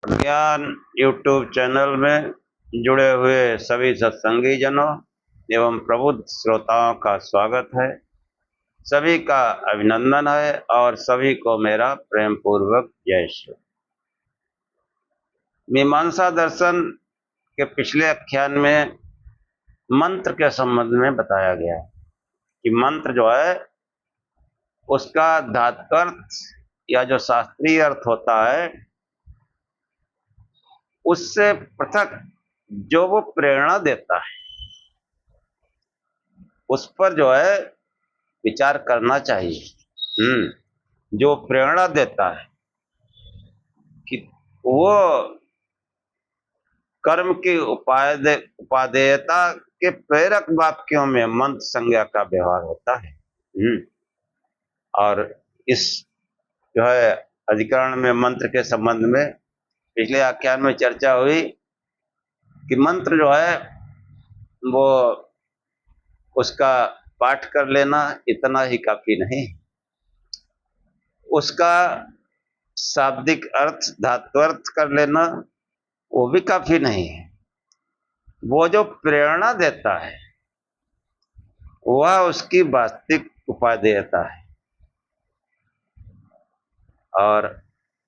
ज्ञान YouTube channel में जुड़े हुए सभी सत्संगी जनों एवं प्रबुद्ध श्रोताओं का स्वागत है। सभी का अभिनंदन है और सभी को मेरा प्रेम पूर्वक जय श्री। मीमांसा दर्शन के पिछले आख्यान में मंत्र के संबंध में बताया गया कि मंत्र जो है उसका धात्वर्थ या जो शास्त्रीय अर्थ होता है उससे पृथक जो वो प्रेरणा देता है उस पर जो है विचार करना चाहिए। जो प्रेरणा देता है कि वो कर्म की उपादेयता के प्रेरक वाक्यों में मंत्र संज्ञा का व्यवहार होता है। और इस जो है अधिकरण में मंत्र के संबंध में पिछले आख्यान में चर्चा हुई कि मंत्र जो है वो उसका पाठ कर लेना इतना ही काफी नहीं, उसका शाब्दिक अर्थ धात्वर्थ कर लेना वो भी काफी नहीं है। वो जो प्रेरणा देता है वह उसकी वास्तविक उपादेयता है। और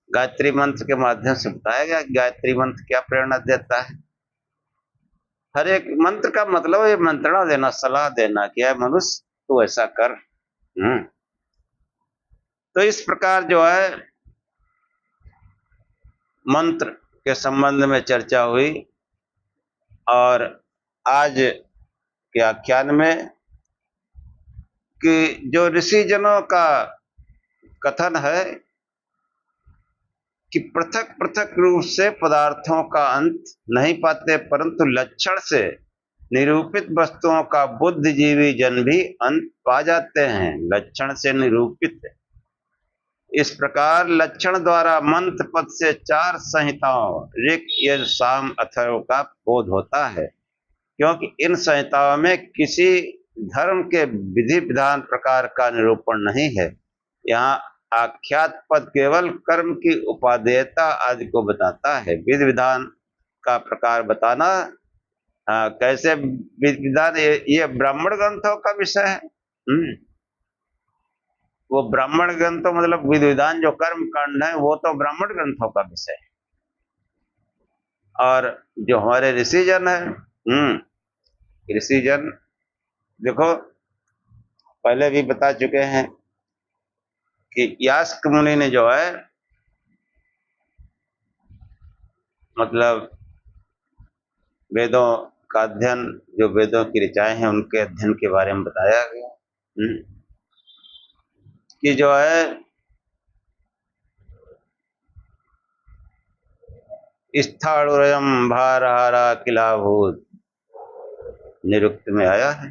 गायत्री मंत्र के माध्यम से बताया गया गायत्री मंत्र क्या प्रेरणा देता है। हर एक मंत्र का मतलब है मंत्रणा देना, सलाह देना कि है मनुष्य तू ऐसा कर। तो इस प्रकार जो है मंत्र के संबंध में चर्चा हुई और आज के आख्यान में कि जो ऋषि जनों का कथन है कि पृथक पृथक रूप से पदार्थों का अंत नहीं पाते परंतु लक्षण से निरूपित वस्तुओं का बुद्धिजीवी जन भी अंत पा जाते हैं। लक्षण से निरूपित इस प्रकार लक्षण द्वारा मंत्र पद से 4 संहिताओं ऋक् यजुः साम अथर्व का बोध होता है, क्योंकि इन संहिताओं में किसी धर्म के विधि विधान प्रकार का निरूपण नहीं है। यहाँ आख्यात पद केवल कर्म की उपादेयता आदि को बताता है। विधि विधान का प्रकार बताना कैसे विधि विधान ये ब्राह्मण ग्रंथों का विषय है। वो ब्राह्मण ग्रंथों मतलब विधि विधान जो कर्म कांड है वो तो ब्राह्मण ग्रंथों का विषय है। और जो हमारे ऋषिजन है ऋषिजन देखो पहले भी बता चुके हैं कि यास्क मुनि ने जो है मतलब वेदों का अध्ययन, जो वेदों की ऋचाएं हैं उनके अध्ययन के बारे में बताया गया कि जो है स्थाणुरयम् भारहारा किलाभूत निरुक्त में आया है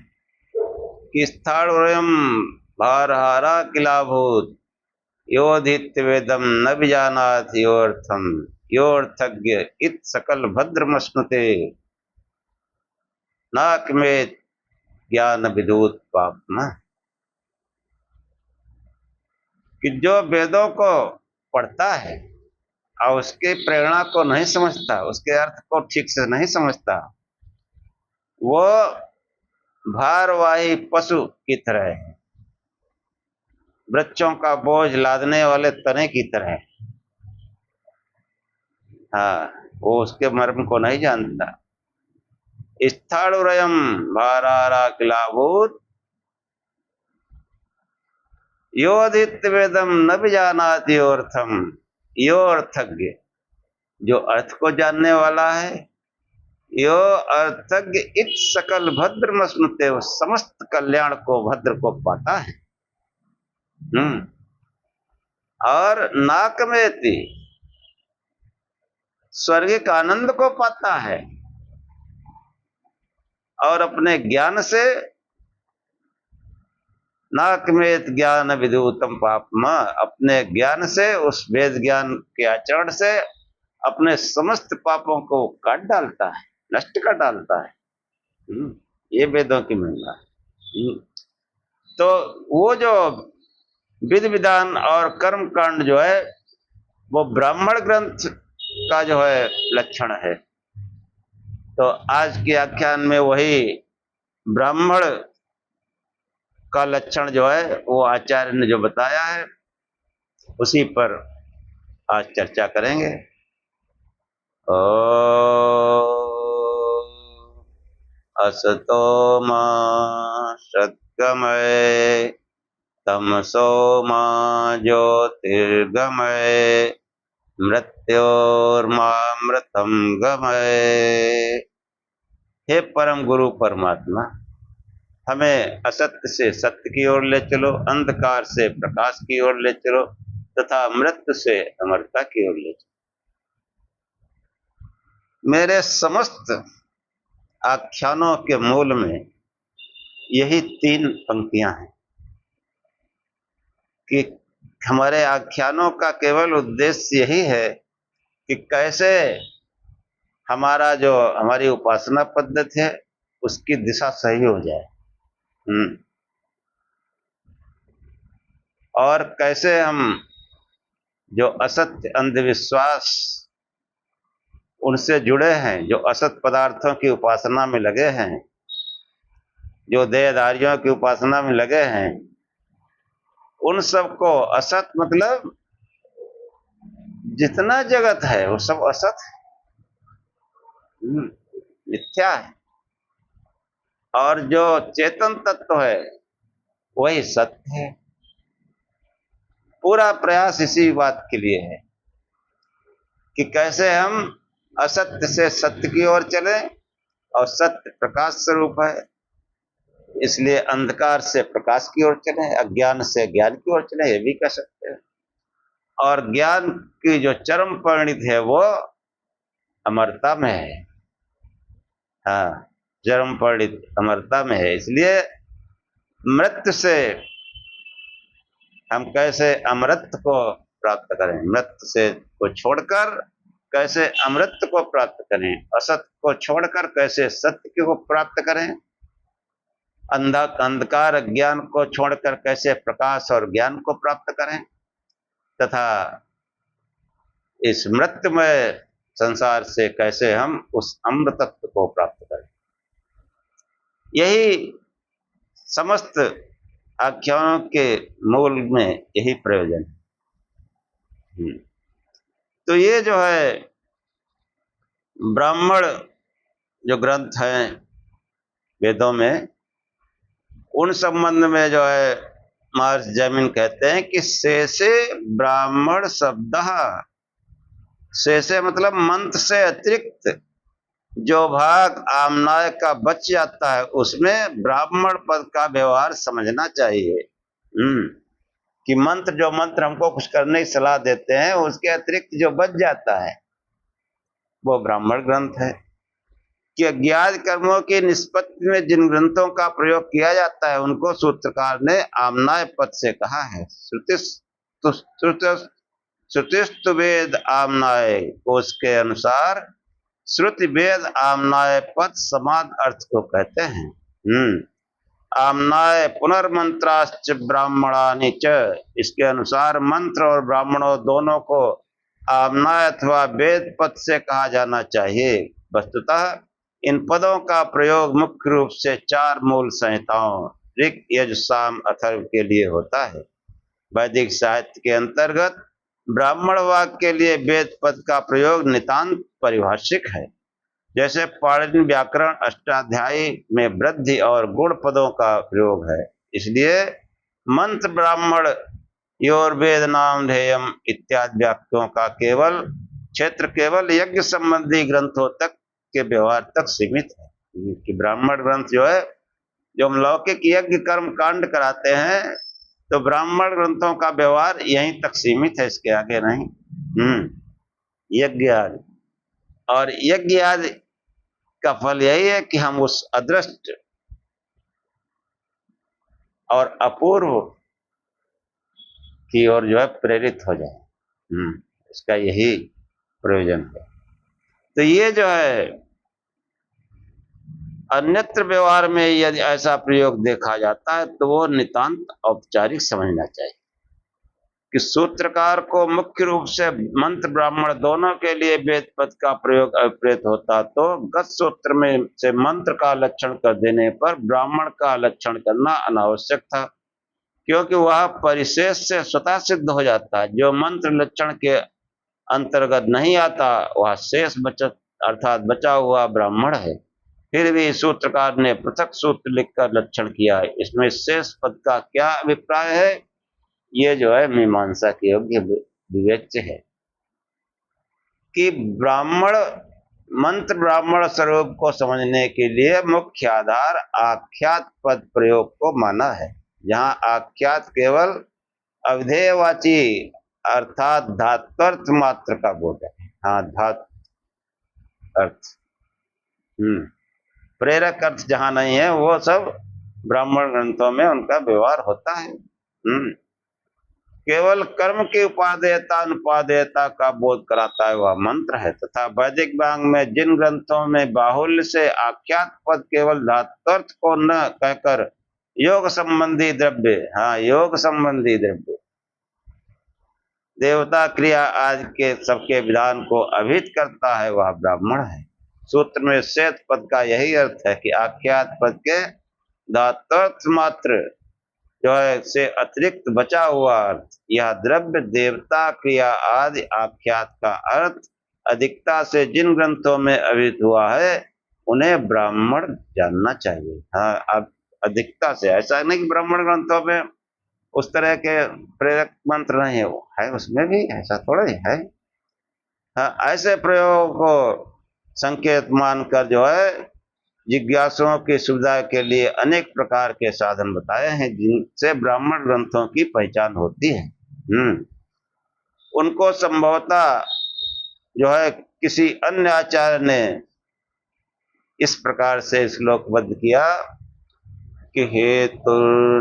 कि स्थाणुरयम् भारहारा किलाभूत योधित वेदम न विजानाथ योर्थम योर्थज्ञ इत सकल भद्रमश्नुते नाकमेत ज्ञान विदूत पापना। कि जो वेदों को पढ़ता है और उसके प्रेरणा को नहीं समझता, उसके अर्थ को ठीक से नहीं समझता, वो भारवाही पशु की तरह है, वृक्षों का बोझ लादने वाले तने की तरह है। वो उसके मर्म को नहीं जानता। स्थाणुरयम् भारारा किलाभूत योधित वेदम न विजानाति योर्थम यो अर्थज्ञ, जो अर्थ को जानने वाला है, यो अर्थज्ञ इत सकल भद्रमश्नुते, समस्त कल्याण को भद्र को पाता है। और नाकमेति स्वर्गिक आनंद को पाता है और अपने ज्ञान से नाकमेत ज्ञान विदूतम पापमा, अपने ज्ञान से उस वेद ज्ञान के आचरण से अपने समस्त पापों को काट डालता है, नष्ट कर डालता है। ये वेदों की महिमा है। तो वो जो विधि विधान और कर्म कांड जो है वो ब्राह्मण ग्रंथ का जो है लक्षण है। तो आज के आख्यान में वही ब्राह्मण का लक्षण जो है वो आचार्य ने जो बताया है उसी पर आज चर्चा करेंगे। ओ असतो मा सद्गमय तमसो मा ज्योतिर्गमय मृत्योर्मामृतम गमय। हे परम गुरु परमात्मा, हमें असत्य से सत्य की ओर ले चलो, अंधकार से प्रकाश की ओर ले चलो तथा मृत्यु से अमरता की ओर ले चलो। मेरे समस्त आख्यानों के मूल में यही 3 पंक्तियां हैं कि हमारे आख्यानों का केवल उद्देश्य यही है कि कैसे हमारी उपासना पद्धति है उसकी दिशा सही हो जाए, और कैसे हम जो असत्य अंधविश्वास उनसे जुड़े हैं, जो असत पदार्थों की उपासना में लगे हैं, जो देहधारियों की उपासना में लगे हैं, उन सबको असत मतलब जितना जगत है वो सब असत है, मिथ्या है, और जो चेतन तत्व है वही सत्य है। पूरा प्रयास इसी बात के लिए है कि कैसे हम असत्य से सत्य की ओर चले, और सत्य प्रकाश स्वरूप है इसलिए अंधकार से प्रकाश की ओर चले, अज्ञान से ज्ञान की ओर चले, ये भी कह सकते हैं। और ज्ञान की जो चरम परिणति है वो अमरता में है। हाँ, चरम परिणति अमरता में है। इसलिए मृत्यु से हम कैसे अमृत को प्राप्त करें, मृत्यु से को छोड़कर कैसे अमृत को प्राप्त करें, असत को छोड़कर कैसे सत्य को प्राप्त करें, अंधकार अज्ञान को छोड़कर कैसे प्रकाश और ज्ञान को प्राप्त करें, तथा इस मृत्युमय संसार से कैसे हम उस अमृतत्व को प्राप्त करें। यही समस्त आख्यानों के मूल में यही प्रयोजन है। तो ये जो है ब्राह्मण जो ग्रंथ हैं वेदों में, उन संबंध में जो है महर्षि जैमिनि कहते हैं कि शेषे ब्राह्मण शब्द, शेषे मतलब मंत्र से अतिरिक्त जो भाग आमनाय का बच जाता है उसमें ब्राह्मण पद का व्यवहार समझना चाहिए। कि जो मंत्र हमको कुछ करने की सलाह देते हैं उसके अतिरिक्त जो बच जाता है वो ब्राह्मण ग्रंथ है। कि अज्ञात कर्मों की निष्पत्ति में जिन ग्रंथों का प्रयोग किया जाता है उनको सूत्रकार ने आमनाय पद से कहा है। श्रुतिस्तु वेद आमनाय कोश के अनुसार श्रुति वेद आमनाय पद समाद अर्थ को कहते हैं। आमनाय पुनर्मंत्राश्च ब्राह्मणानि च, इसके अनुसार मंत्र और ब्राह्मणों दोनों को आमनाय अथवा वेद पद से कहा जाना चाहिए। वस्तुतः इन पदों का प्रयोग मुख्य रूप से 4 मूल संहिताओं ऋग यजु साम अथर्व के लिए होता है। वैदिक साहित्य के अंतर्गत ब्राह्मण वाक्य के लिए वेद पद का प्रयोग नितांत पारिभाषिक है। जैसे पाणिनि व्याकरण अष्टाध्यायी में वृद्धि और गुण पदों का प्रयोग है, इसलिए मंत्र ब्राह्मण योर्वेद नाम ध्येयम इत्यादि वाक्यों का क्षेत्र केवल यज्ञ संबंधी ग्रंथों तक के व्यवहार तक सीमित है। कि ब्राह्मण ग्रंथ जो है, जो हम लौकिक यज्ञ कर्म कांड कराते हैं तो ब्राह्मण ग्रंथों का व्यवहार यहीं तक सीमित है, इसके आगे नहीं। यज्ञ आदि, और यज्ञ आदि का फल यही है कि हम उस अदृष्ट और अपूर्व की ओर जो है प्रेरित हो जाए। इसका यही प्रयोजन है। तो ये जो है अन्यत्र व्यवहार में यदि ऐसा प्रयोग देखा जाता है तो वो नितांत औपचारिक समझना चाहिए। कि सूत्रकार को मुख्य रूप से मंत्र ब्राह्मण दोनों के लिए वेद पद का प्रयोग अभिप्रेत होता, तो गत सूत्र में से मंत्र का लक्षण कर देने पर ब्राह्मण का लक्षण करना अनावश्यक था, क्योंकि वह परिशेष से स्वतः सिद्ध हो जाता है। जो मंत्र लक्षण के अंतर्गत नहीं आता वह शेष बचत अर्थात बचा हुआ ब्राह्मण है। फिर भी सूत्रकार ने पृथक सूत्र लिखकर लक्षण किया है। इसमें शेष पद का क्या अभिप्राय है, ये जो है मीमांसा के योग्य विवेच्य है कि ब्राह्मण मंत्र ब्राह्मण स्वरूप को समझने के लिए मुख्य आधार आख्यात पद प्रयोग को माना है, जहां आख्यात केवल अविधेयवाची अर्थात धात्वर्थ मात्र का बोध है। हाँ, धात अर्थ प्रेरक अर्थ जहां नहीं है वो सब ब्राह्मण ग्रंथों में उनका व्यवहार होता है। केवल कर्म की उपादेयता अनुपादेयता का बोध कराता है वह मंत्र है, तथा वैदिक वांग में जिन ग्रंथों में बाहुल्य से आख्यात पद केवल धात्वर्थ को न कहकर योग संबंधी द्रव्य, हाँ योग संबंधी द्रव्य, देवता क्रिया आदि के सबके विधान को अभिहित करता है वह ब्राह्मण है। सूत्र में शेष पद का यही अर्थ है कि आख्यात पद के धात्वर्थ मात्र जो है से अतिरिक्त बचा हुआ अर्थ, यह द्रव्य देवता क्रिया आदि आख्यात का अर्थ अधिकता से जिन ग्रंथों में अभिहित हुआ है उन्हें ब्राह्मण जानना चाहिए। हाँ, अब अधिकता से ऐसा नहीं कि ब्राह्मण ग्रंथों में उस तरह के प्रेरक मंत्र नहीं है, वो है उसमें भी, ऐसा थोड़ा ही है। हाँ, ऐसे प्रयोग को संकेत मानकर जो है जिज्ञासुओं की सुविधा के लिए अनेक प्रकार के साधन बताए हैं जिनसे ब्राह्मण ग्रंथों की पहचान होती है। उनको संभवतः जो है किसी अन्य आचार्य ने इस प्रकार से श्लोकबद्ध किया कि हेतु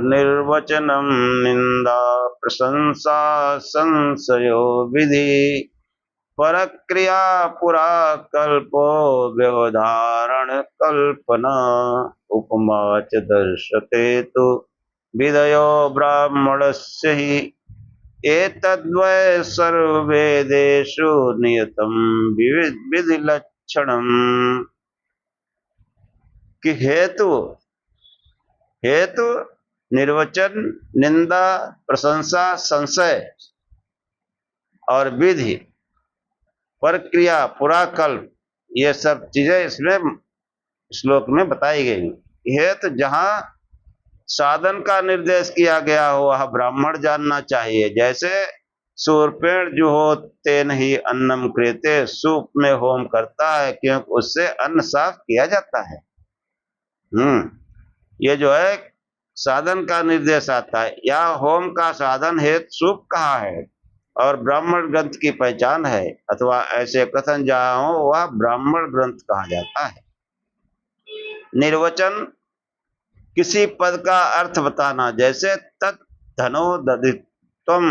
निर्वचनम निंदा प्रशंसा संशयो विधि परक्रिया पुरा कल्पो व्यवधारण कल्पना उपमा च दर्शते तु विदयो ब्राह्मणस्य हि एतद्वै सर्ववेदेषु नियतं विधिलक्षणम्। कि हेतु निर्वचन निंदा प्रशंसा संशय और विधि प्रक्रिया पुराकल्प, ये सब चीजें इसमें श्लोक में बताई गई। यह तो जहां साधन का निर्देश किया गया हो वह ब्राह्मण जानना चाहिए, जैसे सूर्पेण जो हो तेन ही अन्नम क्रियते, सूप में होम करता है क्योंकि उससे अन्न साफ किया जाता है। ये जो है साधन का निर्देश आता है, या होम का साधन हेतु सूप कहा है और ब्राह्मण ग्रंथ की पहचान है, अथवा ऐसे कथन जहां हो वह ब्राह्मण ग्रंथ कहा जाता है। निर्वचन किसी पद का अर्थ बताना, जैसे तत् धनो दधित्वम,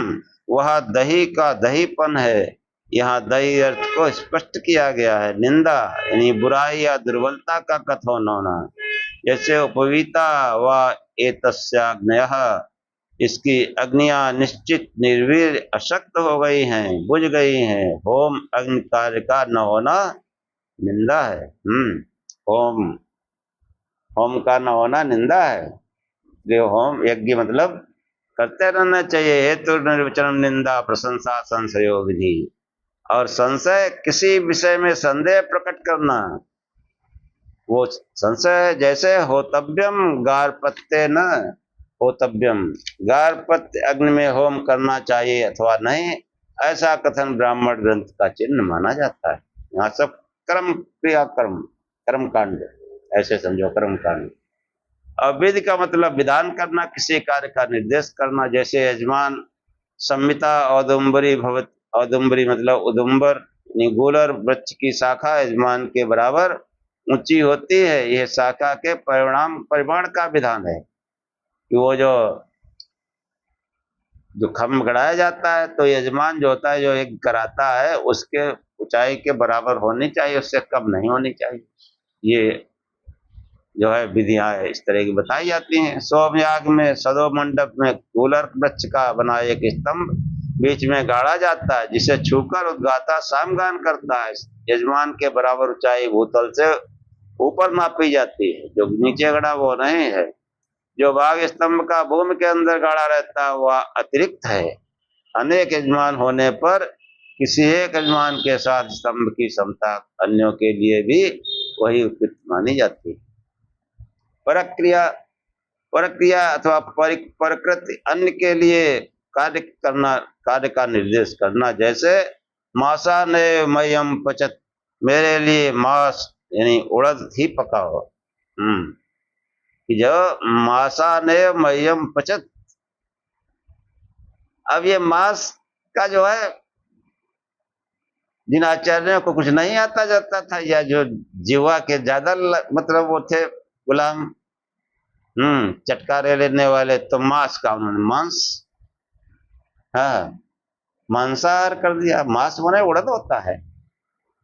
वह दही का दहीपन है, यहाँ दही अर्थ को स्पष्ट किया गया है। निंदा यानी बुराई या दुर्बलता का कथन होना, जैसे उपवीता व एतस्याग्नयः, इसकी अग्नियां निश्चित निर्वीर अशक्त हो गई हैं, बुझ गई हैं। होम अग्नि कार्य का न होना निंदा है। होम का न होना निंदा है। जो होम यज्ञ मतलब करते रहना चाहिए। हेतु निर्वचन निंदा प्रशंसा संशयो विधि, और संशय किसी विषय में संदेह प्रकट करना, वो संशय जैसे होतव्यम गारपत्य न होतव्यम, गारपत्य अग्नि में होम करना चाहिए अथवा नहीं, ऐसा कथन ब्राह्मण ग्रंथ का चिन्ह माना जाता है। यहाँ सब कर्म क्रियाकर्म कर्म कांड ऐसे समझो, कर्म कांड। और विधि का मतलब विधान करना, किसी कार्य का निर्देश करना, जैसे यजमान संहिता औदुम्बरी भवत, औदुम्बरी मतलब उदुम्बर गूलर वृक्ष की शाखा यजमान के बराबर ऊंची होती है, यह शाखा के परिमाण का विधान है कि वो जो खम्भ गड़ाया जाता है तो यजमान जो होता है, जो एक कराता है, उसके ऊंचाई के बराबर होनी चाहिए, उससे कम नहीं होनी चाहिए। ये जो है विधियां इस तरह की बताई जाती हैं। सोमयाग में सदो मंडप में कूलर वृक्ष का बना एक स्तंभ बीच में गाड़ा जाता है, जिसे छूकर उद्गाता सामगान करता है। यजमान के बराबर ऊंचाई भूतल से ऊपर मापी जाती है, जो नीचे गड़ा वो नहीं है। जो भाग स्तंभ का भूमि के अंदर गाड़ा रहता है वह अतिरिक्त है। अनेक यजमान होने पर किसी एक यजमान के साथ स्तंभ की समता अन्यों के लिए भी वही उपयुक्त मानी जाती है। प्रक्रिया प्रक्रिया अथवा प्रकृति अन्य के लिए कार्य का निर्देश करना। जैसे मासा ने मयम पचत, मेरे लिए मांस यानी उड़द ही पकाओ। जो मासा ने मयम पचत, अब ये मांस का जो है जिन आचार्यों को कुछ नहीं आता जाता था, या जो जीवा के ज्यादा मतलब वो थे गुलाम, चटकारे लेने वाले, तो मांस का उन्होंने मांस, हाँ, मांसाहार कर दिया। मांस माने उड़द होता है,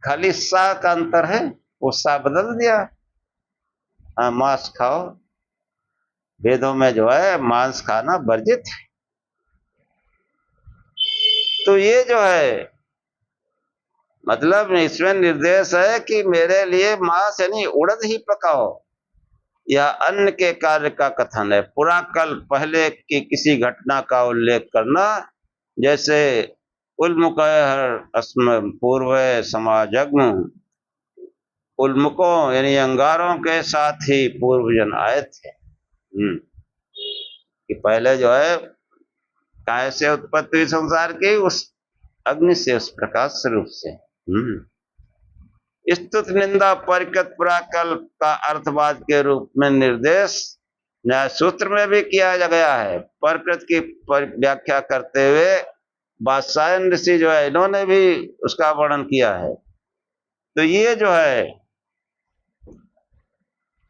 खाली सा का अंतर है, वो सा बदल दिया। हाँ, मांस खाओ। वेदों में जो है मांस खाना वर्जित है। तो ये जो है मतलब इसमें निर्देश है कि मेरे लिए मांस यानी उड़द ही पकाओ। यह अन्न के कार्य का कथन है। पूरा कल पहले की किसी घटना का उल्लेख करना, जैसे उल्मुकः पूर्व समाजग्म, उल्मुकों यानी अंगारों के साथ ही पूर्वजन आए थे। कि पहले जो है काय से उत्पत्ति हुई संसार की, उस अग्नि से, उस प्रकाश स्वरूप से। स्तुत निंदा परिकत प्राकल्प का अर्थवाद के रूप में निर्देश न्याय सूत्र में भी किया गया है। प्रकृत की व्याख्या करते हुए वात्सायन ऋषि जो है इन्होंने भी उसका वर्णन किया है। तो ये जो है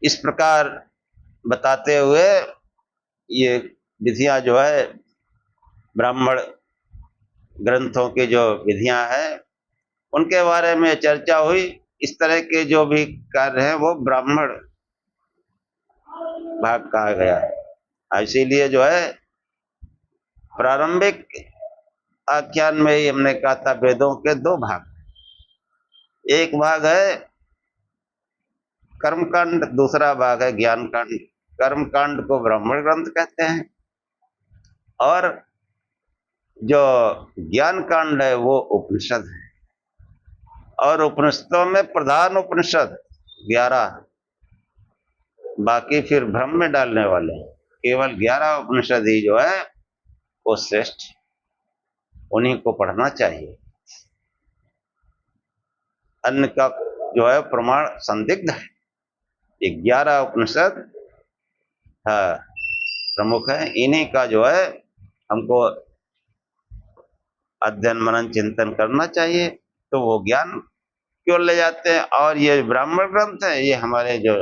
इस प्रकार बताते हुए ये विधियां जो है ब्राह्मण ग्रंथों की जो विधियां हैं उनके बारे में चर्चा हुई। इस तरह के जो भी कार्य हैं वो ब्राह्मण भाग कहा गया है। इसीलिए जो है प्रारंभिक आख्यान में ही हमने कहा था वेदों के दो भाग, एक भाग है कर्मकांड, दूसरा भाग है ज्ञान कांड। कर्मकांड को ब्राह्मण ग्रंथ कहते हैं और जो ज्ञान कांड है वो उपनिषद है। और उपनिषदों में प्रधान उपनिषद 11, बाकी फिर भ्रम में डालने वाले केवल 11 उपनिषद ही जो है वो श्रेष्ठ, उन्हीं को पढ़ना चाहिए। अन्य का जो है प्रमाण संदिग्ध है। ये 11 उपनिषद प्रमुख है, इन्हीं का जो है हमको अध्ययन मनन चिंतन करना चाहिए। तो वो ज्ञान क्यों ले जाते हैं। और ये ब्राह्मण ग्रंथ है, ये हमारे जो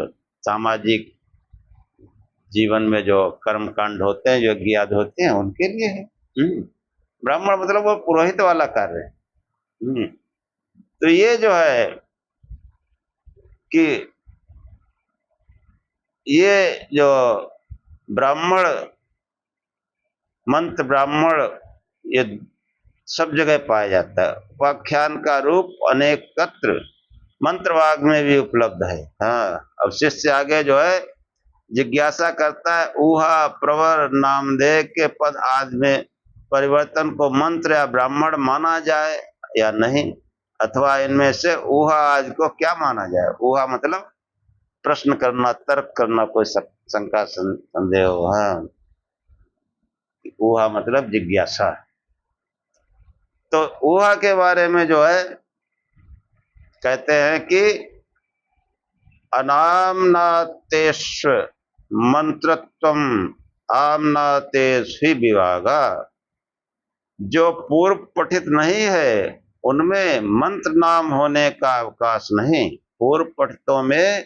सामाजिक जीवन में जो कर्म कांड होते हैं, जो यज्ञ होते हैं, उनके लिए है। ब्राह्मण मतलब वो पुरोहित वाला कार्य है। तो ये जो है कि ये जो ब्राह्मण मंत्र, ब्राह्मण ये सब जगह पाया जाता है। उपाख्यान का रूप अनेकत्र मंत्रवाग में भी उपलब्ध है। अब शिष्य आगे जो है जिज्ञासा करता है, ऊहा प्रवर नामधेय के पद आदि में परिवर्तन को मंत्र या ब्राह्मण माना जाए या नहीं, अथवा इनमें से ऊहा आदि को क्या माना जाए। ऊहा मतलब प्रश्न करना, तर्क करना, कोई शंका संदेह हो। ऊहा मतलब जिज्ञासा। तो ऊहा के बारे में जो है कहते हैं कि अनामनातेश मंत्रत्वम आमनातेश ही विभागा। जो पूर्व पठित नहीं है उनमें मंत्र नाम होने का अवकाश नहीं। पूर्व पठितों में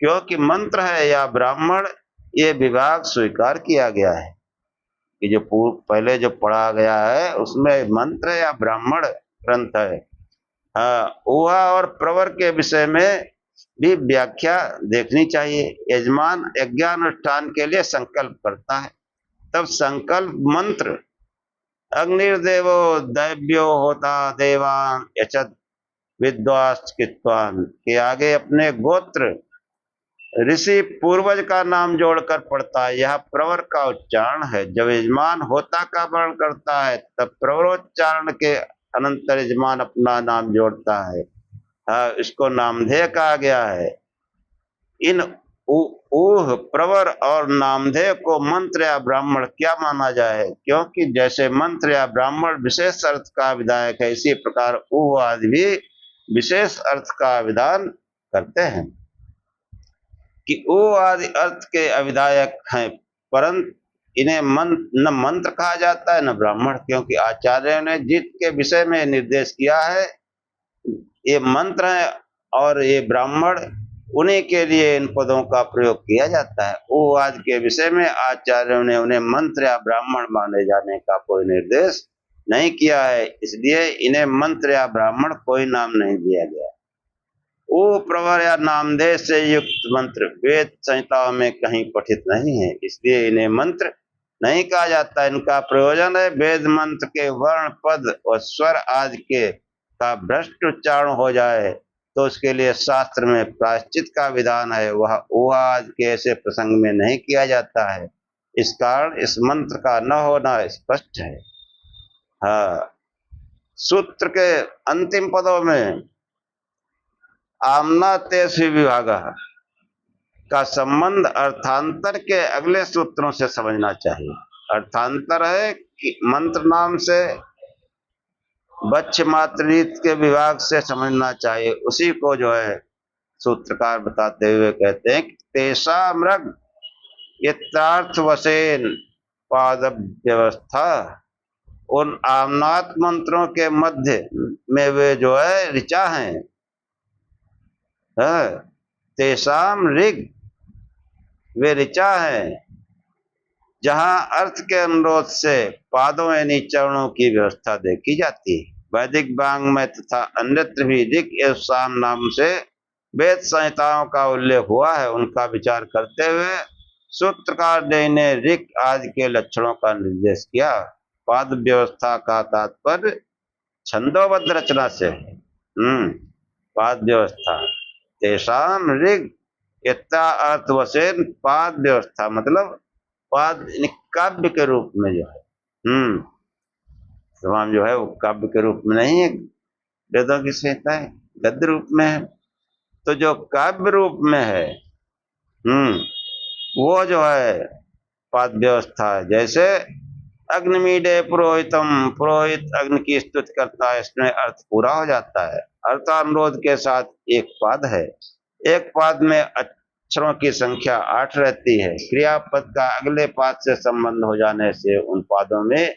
क्योंकि मंत्र है या ब्राह्मण, ये विभाग स्वीकार किया गया है कि जो पूर्व पहले जो पढ़ा गया है उसमें मंत्र या ब्राह्मण ग्रंथ है। ऊहा और प्रवर के विषय में भी व्याख्या देखनी चाहिए। यजमान यज्ञानुष्ठान के लिए संकल्प करता है, तब संकल्प मंत्र अग्निर्देवो दैव्यो होता देवान यचत विद्वांस कित्वान के आगे अपने गोत्र ऋषि पूर्वज का नाम जोड़कर पढ़ता है। यह प्रवर का उच्चारण है। जब यजमान होता का वर्ण करता है तब प्रवरोच्चारण के अनंतर यजमान अपना नाम जोड़ता है। इसको नामधेय कहा गया है। इन ऊह, प्रवर और नामधेय को मंत्र या ब्राह्मण क्या माना जाए, क्योंकि जैसे मंत्र या ब्राह्मण विशेष अर्थ का विधायक है, इसी प्रकार ऊह आदि भी विशेष अर्थ का विधान करते हैं कि ऊह आदि अर्थ के अविधायक हैं, परंतु इन्हें न मंत्र कहा जाता है न ब्राह्मण, क्योंकि आचार्यों ने जित के विषय में निर्देश किया है ये मंत्र है और ये ब्राह्मण, उन्हीं के लिए इन पदों का प्रयोग किया जाता है। वो आज के विषय में आचार्यों ने उन्हें मंत्र या ब्राह्मण माने जाने का कोई निर्देश नहीं किया है, इसलिए इन्हें मंत्र या ब्राह्मण कोई नाम नहीं दिया गया। वो प्रवर या नामधेय से युक्त मंत्र वेद संहिताओं में कहीं पठित नहीं है, इसलिए इन्हें मंत्र नहीं कहा जाता। इनका प्रयोजन है वेद मंत्र के वर्ण, पद और स्वर आदि के का भ्रष्ट उच्चारण हो जाए तो उसके लिए शास्त्र में प्रायश्चित का विधान है, वह आज के ऐसे प्रसंग में नहीं किया जाता है। इस कारण इस मंत्र का न होना स्पष्ट है। हाँ, सूत्र के अंतिम पदों में आमना तेज विभाग का संबंध अर्थांतर के अगले सूत्रों से समझना चाहिए। अर्थांतर है कि मंत्र नाम से बच्च मातृरीत के विभाग से समझना चाहिए। उसी को जो है सूत्रकार बताते हुए कहते हैं कि तेषा मृग यथार्थ वसेन पाद व्यवस्था, उन आमनात मंत्रों के मध्य में वे जो है ऋचा हैं। तेषाम ऋग, वे ऋचा है जहां अर्थ के अनुरोध से पादों यानी चरणों की व्यवस्था देखी जाती है। वैदिक वाङ्मय तथा अन्यत्र भी ऋग एवं साम नाम से वेद संहिताओं का उल्लेख हुआ है। उनका विचार करते हुए सूत्रकार ने इन्हें ऋग आदि के लक्षणों का निर्देश किया। पाद व्यवस्था का तात्पर्य छंदोबद्ध रचना से है। पाद व्यवस्था तेषाम ऋग इतना अर्थ वसेन पाद व्यवस्था, मतलब पाद काव्य के रूप में जो है तमाम जो है वो काव्य के रूप में नहीं है, वेदों की संहिता है गद्य रूप में है। तो जो काव्य रूप में है वो जो है पाद व्यवस्था है। जैसे अग्निमीडे पुरोहितम, पुरोहित अग्नि की स्तुति करता है, इसमें अर्थ पूरा हो जाता है। अर्थानुरोध के साथ एक पाद है। एक पाद में अक्षरों की संख्या 8 रहती है। क्रियापद का अगले पाद से संबंध हो जाने से उन पादों में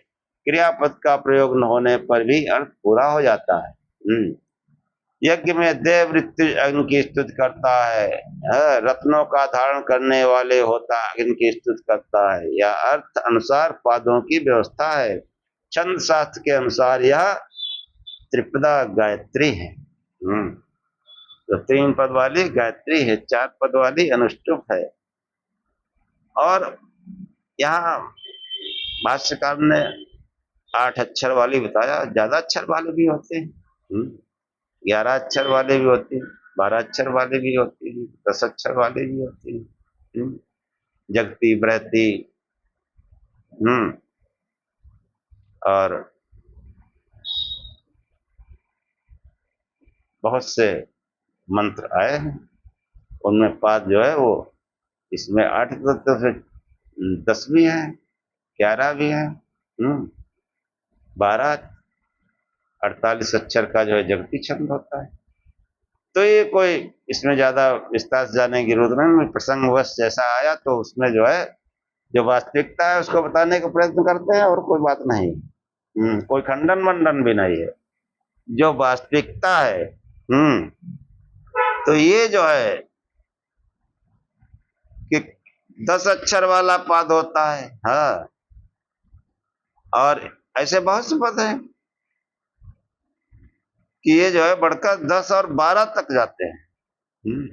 क्रियापद का प्रयोग न होने पर भी अर्थ पूरा हो जाता है। यज्ञ में देव ऋतु अग्नि की स्तुति करता है, रत्नों का धारण करने वाले होता अग्नि की स्तुति करता है। यह अर्थ अनुसार पादों की व्यवस्था है। छंद शास्त्र के अनुसार यह त्रिपदा गायत्री है। तो 3 पद वाली गायत्री है, 4 पद वाली अनुष्टुप है। और यहाँ भाष्यकार ने 8 अक्षर वाली बताया, ज्यादा अक्षर वाले भी होते हैं, 11 अक्षर वाले भी होते हैं, 12 अक्षर वाले भी होते हैं, 10 अक्षर वाले भी होते हैं, जगती बृहती और बहुत से मंत्र आए हैं। उनमें पाद जो है वो इसमें 8 तो 10 भी है, 11 भी है, 12 48 अक्षर का जो है जगती छंद होता है। तो ये कोई इसमें ज्यादा विस्तार से जाने की जरूरत नहीं, प्रसंगवश जैसा आया तो उसमें जो है जो वास्तविकता है उसको बताने का प्रयत्न करते हैं, और कोई बात नहीं, कोई खंडन मंडन भी नहीं है, जो वास्तविकता है। तो ये जो है कि 10 अक्षर वाला पद होता है, हाँ, और ऐसे बहुत से पद हैं कि ये जो है बढ़कर 10 और 12 तक जाते हैं।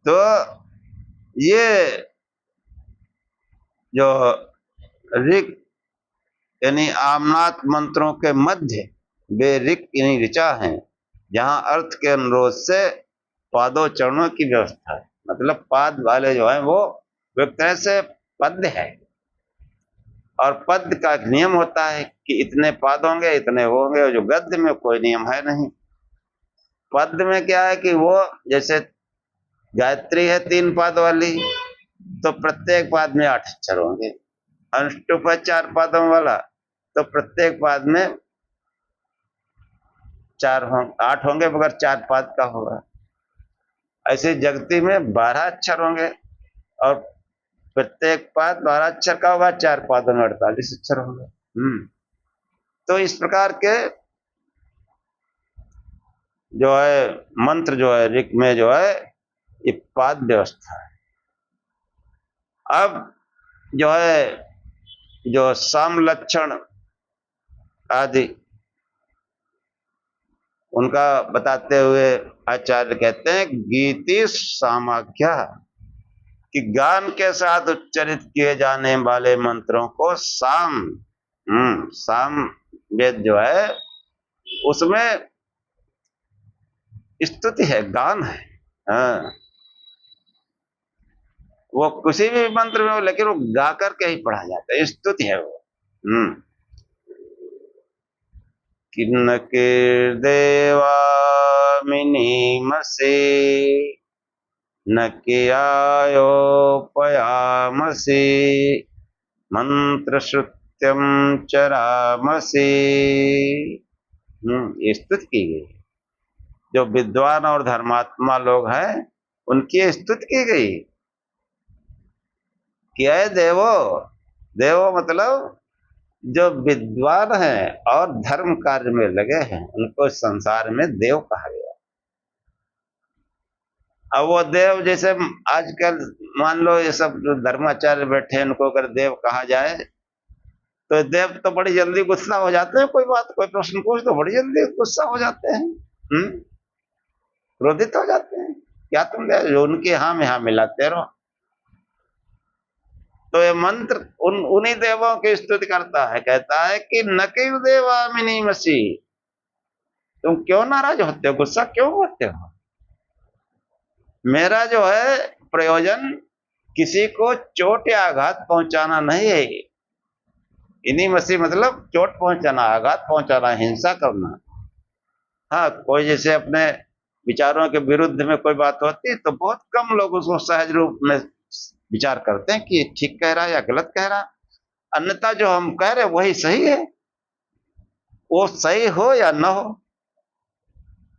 तो ये जो ऋक यानी आमनाथ मंत्रों के मध्य वे ऋक यानी ऋचा हैं, जहाँ अर्थ के अनुरोध से पादों चरणों की व्यवस्था है। मतलब पाद वाले जो है वो एक तरह से पद्य है, और पद्य का एक नियम होता है कि इतने पाद होंगे, इतने होंगे, और जो गद्य में कोई नियम है नहीं। पद्य में क्या है कि वो जैसे गायत्री है 3 पाद वाली, तो प्रत्येक पाद में 8 अक्षर होंगे। अनुष्टुप है 4 पादों वाला, तो प्रत्येक पाद में 8 होंगे, मगर 4 पाद का होगा। ऐसे जगती में 12 अक्षर होंगे, और प्रत्येक पाद 12 अक्षर का होगा, 4 पादों में 48 अक्षर होंगे। तो इस प्रकार के जो है मंत्र जो है ऋक में जो है ये पाद व्यवस्था है। अब जो है जो साम लक्षण आदि उनका बताते हुए आचार्य कहते हैं गीति सामाख्या, कि गान के साथ उच्चरित किए जाने वाले मंत्रों को साम साम वेद जो है उसमें स्तुति है, गान है। हाँ, वो किसी भी मंत्र में हो, लेकिन वो गा करके ही पढ़ा जाता है, स्तुति है वो। किन्नकीर्देवामिनीमसे न कियायोपयामसि मंत्रश्रुत्यं चरामसि। ये स्तुति की गई। जो विद्वान और धर्मात्मा लोग हैं उनकी स्तुति की गई। क्या है देवो, देवो मतलब जो विद्वान हैं और धर्म कार्य में लगे हैं उनको संसार में देव कहा गया। अब वो देव जैसे आजकल मान लो ये सब जो धर्माचार्य बैठे हैं उनको अगर देव कहा जाए तो देव तो बड़ी जल्दी गुस्सा हो जाते हैं। कोई बात, कोई प्रश्न पूछ तो बड़ी जल्दी गुस्सा हो जाते हैं, क्रोधित हो जाते हैं। क्या तुम जो उनके हाँ में हाँ मिलाते रहो। तो ये मंत्र उन्हीं देवों की स्तुति करता है, कहता है कि नकीर देवामिनी मसी, तुम क्यों नाराज होते हो, गुस्सा क्यों होते हो। मेरा जो है प्रयोजन किसी को चोट या आघात पहुंचाना नहीं है। इन्हीं मसी मतलब चोट पहुंचाना, आघात पहुंचाना, हिंसा करना। हाँ, कोई जैसे अपने विचारों के विरुद्ध में कोई बात होती है तो बहुत कम लोग उसको सहज रूप में विचार करते हैं कि ठीक कह रहा है या गलत कह रहा। अन्यथा जो हम कह रहे वही सही है, वो सही हो या न हो,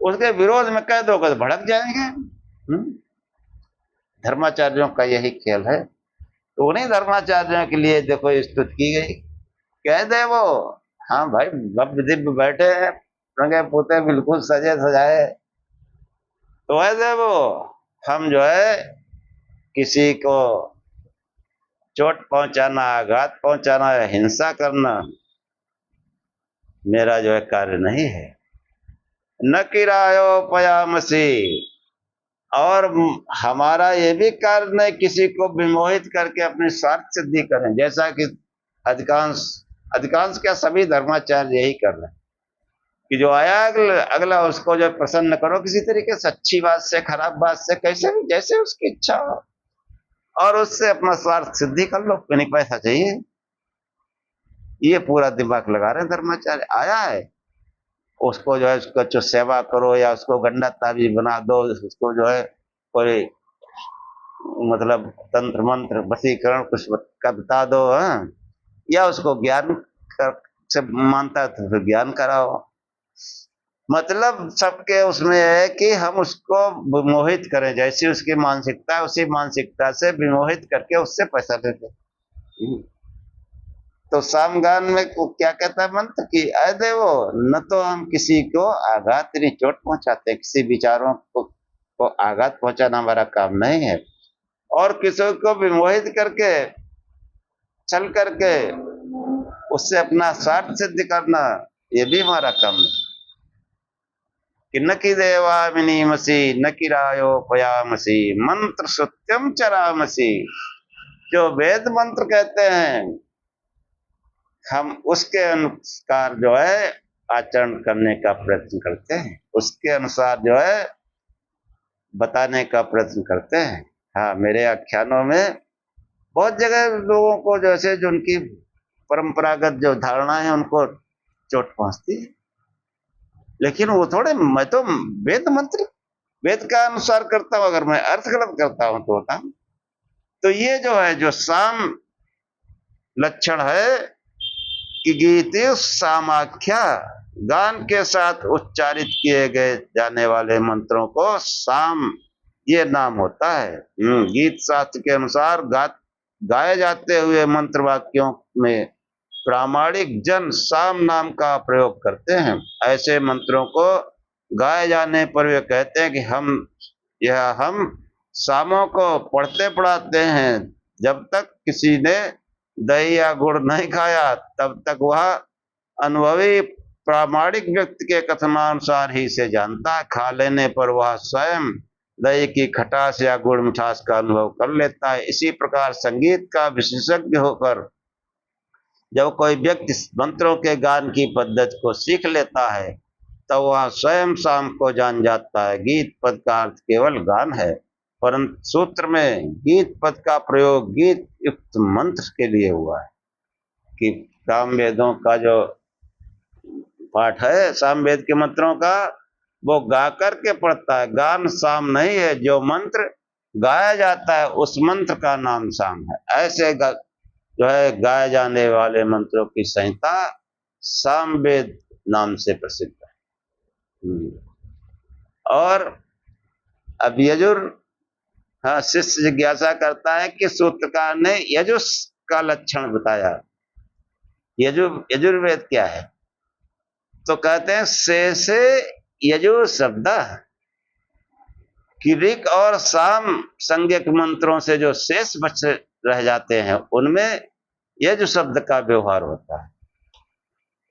उसके विरोध में कह दोगे तो भड़क जाएंगे। धर्माचार्यों का यही खेल है। तो उन्हीं धर्माचार्यों के लिए देखो स्तुति की गई। कह दे वो, हाँ भाई भव्य दिव्य बैठे हैं, रंगे पोते बिल्कुल सजे सजाए, तो है दे वो हम जो है किसी को चोट पहुंचाना, आघात पहुंचाना या हिंसा करना मेरा जो है कार्य नहीं है। न किरायोपयामसि, और हमारा ये भी कार्य नहीं किसी को विमोहित करके अपनी स्वार्थ सिद्धि करें, जैसा कि अधिकांश क्या सभी धर्माचार्य यही कर रहे हैं कि जो आया अगला उसको जो प्रसन्न करो किसी तरीके से, अच्छी बात से, खराब बात से, कैसे भी जैसे उसकी इच्छा हो, और उससे अपना स्वार्थ सिद्धि कर लो, नहीं पैसा चाहिए। ये पूरा दिमाग लगा रहे हैं धर्माचार्य। आया है उसको जो है उसको जो सेवा करो या उसको गंडा ताबीज बना दो, उसको जो है कोई मतलब तंत्र मंत्र वशीकरण कुछ का बता दो, या उसको ज्ञान से मानता है तो फिर ज्ञान कराओ। मतलब सबके उसमें है कि हम उसको विमोहित करें, जैसी उसकी मानसिकता है उसी मानसिकता से विमोहित करके उससे पैसा लेते। तो सामगान में क्या कहता है मंत्र की अय देवो, न तो हम किसी को आघात नहीं चोट पहुंचाते, किसी विचारों को आघात पहुंचाना हमारा काम नहीं है, और किसी को विमोहित करके चल करके उससे अपना स्वार्थ सिद्ध करना ये भी हमारा काम नहीं। कि न कि देवामिनीमसि न किरायोपयामसि मंत्र सत्यम चरामसि। जो वेद मंत्र कहते हैं हम उसके अनुसार जो है आचरण करने का प्रयत्न करते हैं, उसके अनुसार जो है बताने का प्रयत्न करते हैं। हाँ, मेरे आख्यानों में बहुत जगह लोगों को जैसे जो उनकी परंपरागत जो धारणा है उनको चोट पहुंचती है, लेकिन वो थोड़े, मैं तो वेद मंत्र वेद का अनुसार करता हूं, अगर मैं अर्थ गलत करता हूं तो होता हूं। तो ये जो है जो साम लक्षण है कि गीति सामाख्या, गान के साथ उच्चारित किए गए जाने वाले मंत्रों को साम ये नाम होता है। गीत शास्त्र के अनुसार गाए जाते हुए मंत्र वाक्यों में प्रामाणिक जन साम नाम का प्रयोग करते हैं। ऐसे मंत्रों को गाए जाने पर वे कहते हैं कि हम सामों को पढ़ते पढ़ाते हैं। जब तक किसी ने दही या गुड़ नहीं खाया तब तक वह अनुभवी प्रामाणिक व्यक्ति के कथनानुसार ही से जानता है। खा लेने पर वह स्वयं दही की खटास या गुड़ मिठास का अनुभव कर लेता है। इसी प्रकार संगीत का विशेषज्ञ होकर जब कोई व्यक्ति मंत्रों के गान की पद्धति को सीख लेता है तब वह स्वयं साम को जान जाता है। गीत पद का अर्थ केवल गान है, परंतु सूत्र में गीत पद का प्रयोग गीत युक्त मंत्र के लिए हुआ है। कि साम वेदों का जो पाठ है, साम वेद के मंत्रों का, वो गा करके पढ़ता है, गान साम नहीं है। जो मंत्र गाया जाता है उस मंत्र का नाम साम है। ऐसे जो है गाए जाने वाले मंत्रों की संहिता सामवेद नाम से प्रसिद्ध है। और अब यजुर, हाँ, शिष्य जिज्ञासा करता है कि सूत्रकार ने यजुस का लक्षण बताया, यजुर्वेद क्या है? तो कहते हैं से यजुर शब्द कि ऋक और साम संज्ञक मंत्रों से जो शेष बच रह जाते हैं उनमें यजु शब्द का व्यवहार होता है।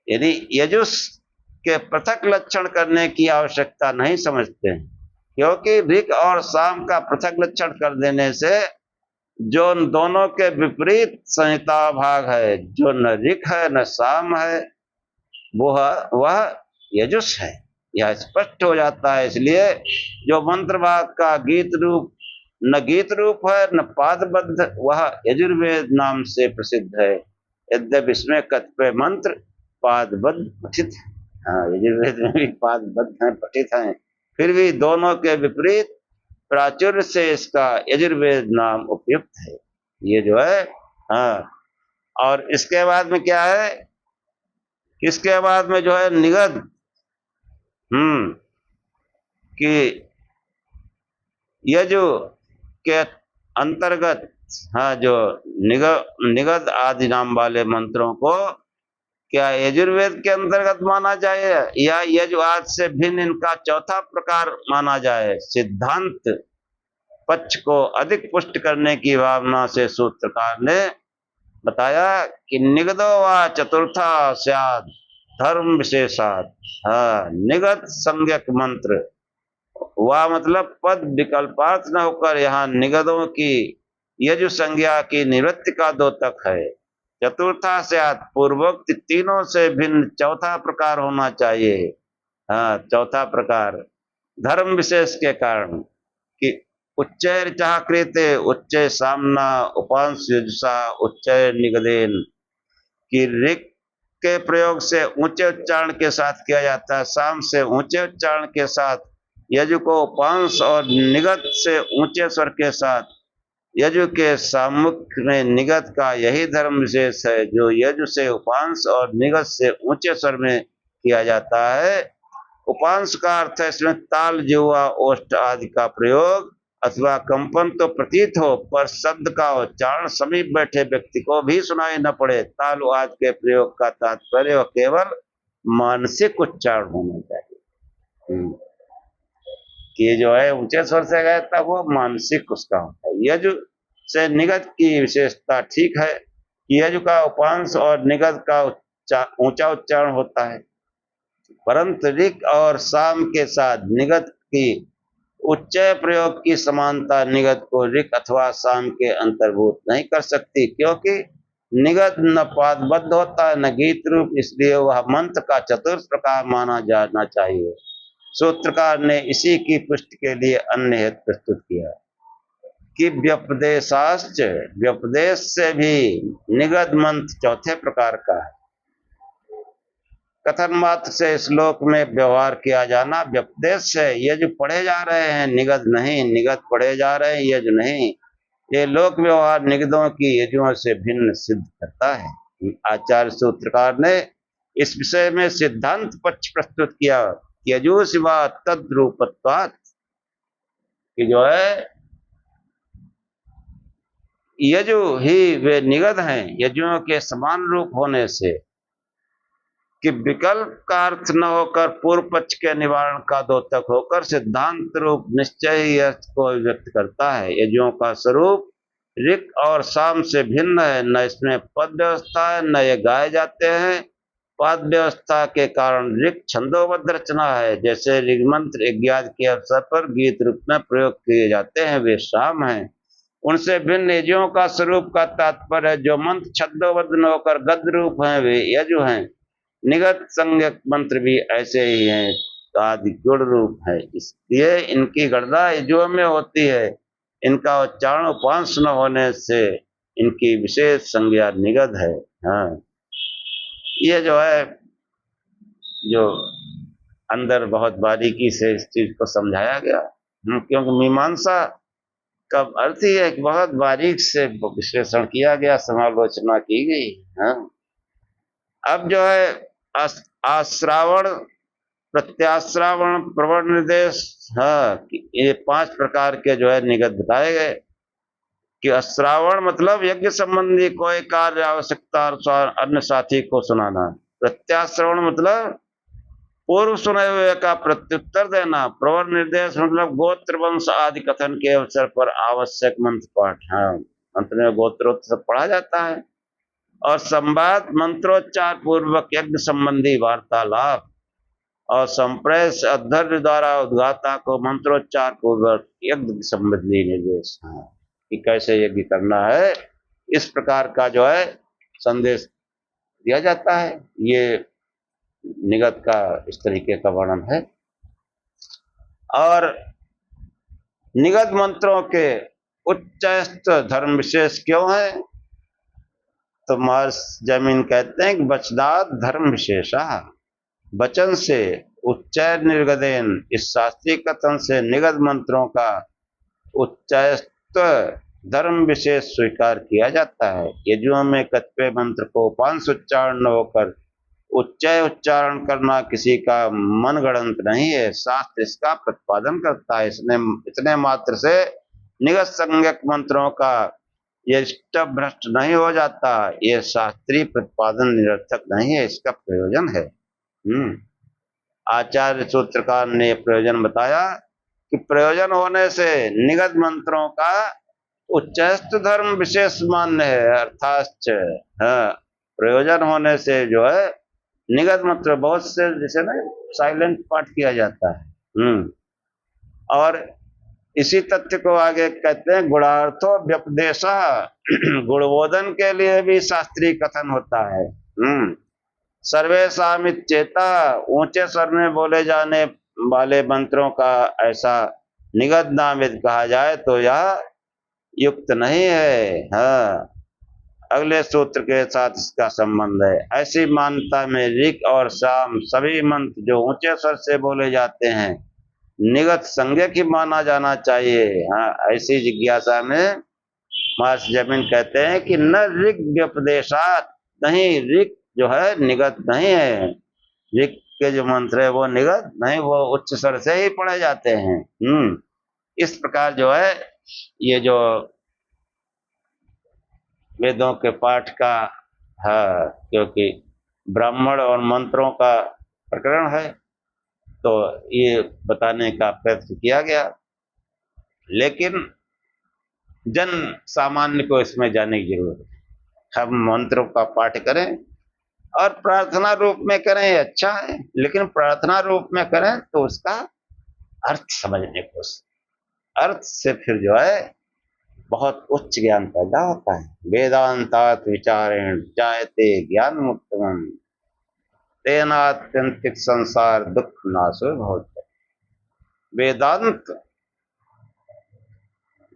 यानी यजुस के पृथक लक्षण करने की आवश्यकता नहीं समझते हैं, क्योंकि ऋक और साम का पृथक लक्षण कर देने से जो उन दोनों के विपरीत संहिता भाग है, जो न ऋक है न साम है, वह यजुस है, यह स्पष्ट हो जाता है। इसलिए जो मंत्र भाग का गीत रूप न गीत रूप है न पादबद्ध, वह यजुर्वेद नाम से प्रसिद्ध है। यद्यपि इसमें कतिपय मंत्र पादबद्ध पठित है, हाँ, यजुर्वेद में भी पादबद्ध हैं, पठित हैं, फिर भी दोनों के विपरीत प्राचुर्य से इसका यजुर्वेद नाम उपयुक्त है। ये जो है, हाँ। और इसके बाद में क्या है, इसके बाद में जो है निगद, कि यजु के अंतर्गत, हाँ, जो निगद आदि नाम वाले मंत्रों को क्या यजुर्वेद के अंतर्गत माना जाए या यजुआद से भिन्न इनका चौथा प्रकार माना जाए? सिद्धांत पक्ष को अधिक पुष्ट करने की भावना से सूत्रकार ने बताया कि निगदो व चतुर्था स्याद धर्म विशेषात। हाँ, निगद संज्ञक मंत्र, वह मतलब पद विकल्पार्थ न होकर यहाँ निगदों की यजु संज्ञा की निवृत्ति का द्योतक है। चतुर्था से पूर्वोक्त तीनों से भिन्न चौथा प्रकार होना चाहिए। हाँ, चौथा प्रकार धर्म विशेष के कारण कि उच्चैर चाकृते उच्चय सामना उपांश युजुषा उच्चय निगदेन, कि ऋक के प्रयोग से ऊंचे उच्चारण के साथ किया जाता है, साम से ऊंचे उच्चारण के साथ, यजु को उपांश और निगत से ऊंचे स्वर के साथ। यजु के सामुख में निगत का यही धर्म विशेष है जो यजु से उपांश और निगत से ऊंचे स्वर में किया जाता है। उपांश का अर्थ है इसमें ताल, जिह्वा, ओष्ठ आदि का प्रयोग अथवा कंपन तो प्रतीत हो पर शब्द का उच्चारण समीप बैठे व्यक्ति को भी सुनाई न पड़े। ताल आदि के प्रयोग का तात्पर्य केवल मानसिक उच्चारण होना चाहिए, कि जो है ऊंचे स्वर से गया था वो मानसिक उसका होता है। यजु से निगत की विशेषता ठीक है कि यजु का उपांश और निगत का ऊंचा उच्चारण होता है, परंतु ऋक और साम के साथ निगत की उच्चय प्रयोग की समानता निगत को ऋक् अथवा साम के अंतर्भूत नहीं कर सकती, क्योंकि निगत न पादबद्ध होता है न गीत रूप, इसलिए वह मंत्र का चतुर्थ प्रकार माना जाना चाहिए। सूत्रकार ने इसी की पुष्टि के लिए अन्य हेतु प्रस्तुत किया कि व्यपदेशाश्च, व्यपदेश से भी निगत मंत्र चौथे प्रकार का है। कथन मात्र से श्लोक में व्यवहार किया जाना व्यपदेश है। ये जो पढ़े जा रहे हैं निगत नहीं, निगत पढ़े जा रहे हैं ये जो नहीं, ये लोक व्यवहार निगतों की यजुओं से भिन्न सिद्ध करता है। आचार्य सूत्रकार ने इस विषय में सिद्धांत पक्ष प्रस्तुत किया। यजु शिवा तद्रूपत्वात्, कि जो है यजु ही वे निगत हैं यजुओं के समान रूप होने से, कि विकल्प का अर्थ न होकर पूर्व पक्ष के निवारण का द्योतक होकर सिद्धांत रूप निश्चय ही को व्यक्त करता है। यजुओं का स्वरूप ऋक् और साम से भिन्न है, न इसमें पद व्यवस्था है न ये गाए जाते हैं। पद व्यवस्था के कारण ऋक् छंदोबद्ध रचना है, जैसे ऋग्मंत्र यज्ञादि के अवसर पर गीत रूप में प्रयोग किए जाते हैं वे साम हैं। उनसे भिन्न यजुओं का स्वरूप का तात्पर्य है जो मंत्र छंदोबद्ध न होकर गद्य रूप हैं वे यजु हैं। निगत संज्ञक मंत्र भी ऐसे ही हैं, आदि गुण रूप है, इसलिए इनकी गणना यजुओं में होती है। इनका उच्चारण उपांश न होने से इनकी विशेष संज्ञा निगत है। हाँ, ये जो है जो अंदर बहुत बारीकी से इस चीज को समझाया गया, क्योंकि मीमांसा का अर्थ ही है कि बहुत बारीक से विश्लेषण किया गया, समालोचना की गई। हाँ, अब जो है आश्रावण, प्रत्याश्रावण, प्रवण निर्देश, हाँ, ये 5 प्रकार के जो है निगत बताए गए। कि अश्रावण मतलब यज्ञ संबंधी कोई कार्य आवश्यकता अनुसार अन्य साथी को सुनाना। प्रत्याश्रवण मतलब पूर्व सुने हुए का प्रत्युत्तर देना। प्रवर निर्देश मतलब गोत्र वंश आदि कथन के अवसर पर आवश्यक मंत्र पाठ। हाँ, मंत्र में गोत्रोक्त सब पढ़ा जाता है। और संवाद मंत्रोच्चार पूर्वक यज्ञ संबंधी वार्तालाप और संप्रेष अध्यक्ष द्वारा उद्गाता को मंत्रोच्चार पूर्वक यज्ञ संबंधी निर्देश। हाँ, कि कैसे यज्ञ करना है, इस प्रकार का जो है संदेश दिया जाता है। ये निगत का इस तरीके का वर्णन है। और निगत मंत्रों के उच्चस्त धर्म विशेष क्यों है, तो महर्ष जमीन कहते हैं कि वचनात् धर्म विशेषा, वचन से उच्चय निर्गदेन, इस शास्त्रीय कथन से निगत मंत्रों का उच्चस्त धर्म विशेष स्वीकार किया जाता है। यजुओं में कतिपय मंत्र को उपांश उच्चारण न होकर उच्चय उच्चारण करना किसी का मनगढ़ंत नहीं है, शास्त्र इसका प्रतिपादन करता है। इतने मात्र से निगत संज्ञक मंत्रों का ये इष्ट भ्रष्ट नहीं हो जाता, ये शास्त्रीय प्रतिपादन निरर्थक नहीं है, इसका प्रयोजन है। आचार्य सूत्रकार ने प्रयोजन बताया कि प्रयोजन होने से निगत मंत्रों का उच्चस्त धर्म विशेष मान्य है, अर्थात प्रयोजन होने से जो है निगत मंत्र बहुत से जैसे ना साइलेंट पाठ किया जाता है। और इसी तथ्य को आगे कहते हैं गुणार्थो व्यपदेशा, गुणबोधन के लिए भी शास्त्रीय कथन होता है। सर्वेषामित चेता, ऊंचे स्वर में बोले जाने वाले मंत्रों का ऐसा निगत नामित कहा जाए तो यह युक्त नहीं है। हाँ, अगले सूत्र के साथ इसका संबंध है। ऐसी मान्यता में ऋक् और साम सभी मंत्र जो ऊंचे स्वर से बोले जाते हैं निगत संज्ञक ही माना जाना चाहिए। हाँ, ऐसी जिज्ञासा में महर्षि जमीन कहते हैं कि न ऋक् व्यपदेशात्, नहीं ऋक् जो है निगत नहीं है। ऋक् के जो मंत्र है वो निगत नहीं, वो उच्च स्वर से ही पढ़े जाते हैं। इस प्रकार जो है ये जो वेदों के पाठ का है, क्योंकि ब्राह्मण और मंत्रों का प्रकरण है तो ये बताने का प्रयत्न किया गया, लेकिन जन सामान्य को इसमें जाने की जरूरत है। हम मंत्रों का पाठ करें और प्रार्थना रूप में करें अच्छा है, लेकिन प्रार्थना रूप में करें तो उसका अर्थ समझने को अर्थ से फिर जो है बहुत उच्च ज्ञान पैदा होता है। वेदांतात विचारेण जायते ज्ञान मुक्तम तेनात्यंतिक संसार दुख नाशो भवति। वेदांत,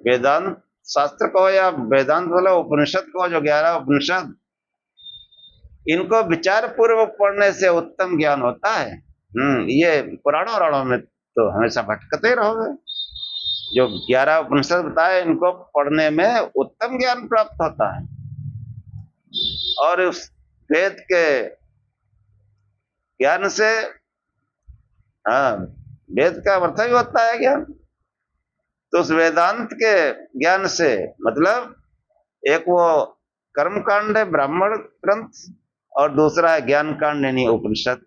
वेदांत शास्त्र को या वेदांत वाला उपनिषद को, जो 11 उपनिषद, इनको विचार पूर्वक पढ़ने से उत्तम ज्ञान होता है। ये पुराणों राणों में तो हमेशा भटकते रहोगे। जो 11 उपनिषद बताए, इनको पढ़ने में उत्तम ज्ञान प्राप्त होता है। और उस वेद के ज्ञान से, हाँ, वेद का अर्थ ही होता है ज्ञान। तो उस वेदांत के ज्ञान से मतलब एक वो कर्म कांड है ब्राह्मण ग्रंथ, और दूसरा है ज्ञान कांड यानी उपनिषद।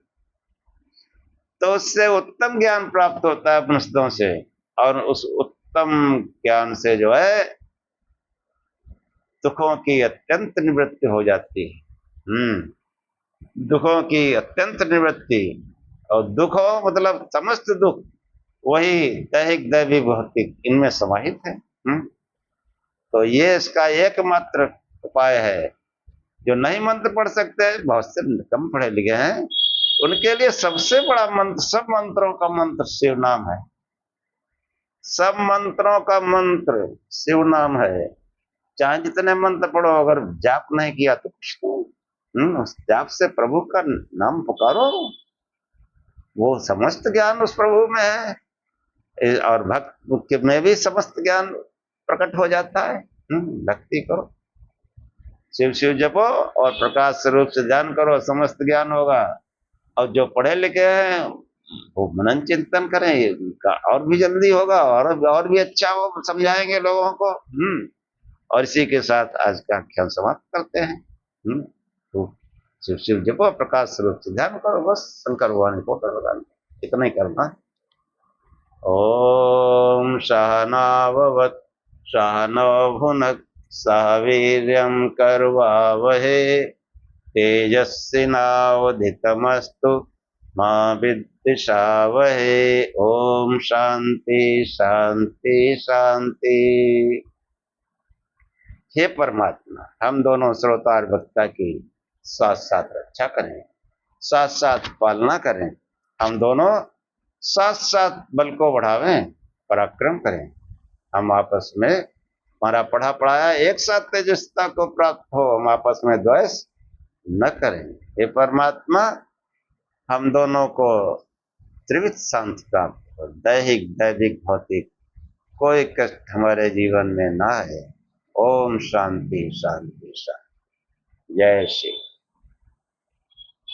तो उससे उत्तम ज्ञान प्राप्त होता है उपनिषदों से, और उस उत्तम ज्ञान से जो है दुखों की अत्यंत निवृत्ति हो जाती है। दुखों की अत्यंत निवृत्ति, और दुखों मतलब समस्त दुख वही दैहिक दैवी भौतिक इनमें समाहित है। तो ये इसका एकमात्र उपाय है। जो नहीं मंत्र पढ़ सकते, बहुत से कम पढ़े लिखे हैं, उनके लिए सबसे बड़ा मंत्र, सब मंत्रों का मंत्र शिव नाम है। सब मंत्रों का मंत्र शिव नाम है। चाहे जितने मंत्र पढ़ो, अगर जाप नहीं किया तो कुछ तो उस जाप से प्रभु का नाम पुकारो, वो समस्त ज्ञान उस प्रभु में है। और भक्त में भी समस्त ज्ञान प्रकट हो जाता है। भक्ति करो, शिव शिव जपो और प्रकाश स्वरूप से ध्यान करो, समस्त ज्ञान होगा। और जो पढ़े लिखे हैं वो मनन चिंतन करें, और भी जल्दी होगा, और भी अच्छा हो, समझाएंगे लोगों को। और इसी के साथ आज का ख्याल समाप्त करते हैं। तो शिव शिव जपो, प्रकाश स्वरूप से ध्यान करो, बस शंकर भगवान की फोटो लगा, इतना ही करना है। ओम सहनाववत् सहनौ भुनक् सह वीर्यं करवावहे तेजस्विनावधितमस्तु मा विद्विषावहे। ओम शांति शांति शांति। हे परमात्मा, हम दोनों श्रोता और वक्ता की साथ साथ रक्षा करें, साथ साथ पालना करें। हम दोनों साथ साथ बल को बढ़ावें, पराक्रम करें। हम आपस में, हमारा पढ़ा पढ़ाया एक साथ तेजस्विता को प्राप्त हो, हम आपस में द्वेष न करें। हे परमात्मा, हम दोनों को त्रिविध शांति प्राप्त हो, दैहिक दैविक भौतिक कोई कष्ट हमारे जीवन में ना है। ओम शांति शांति शांति। जय श्री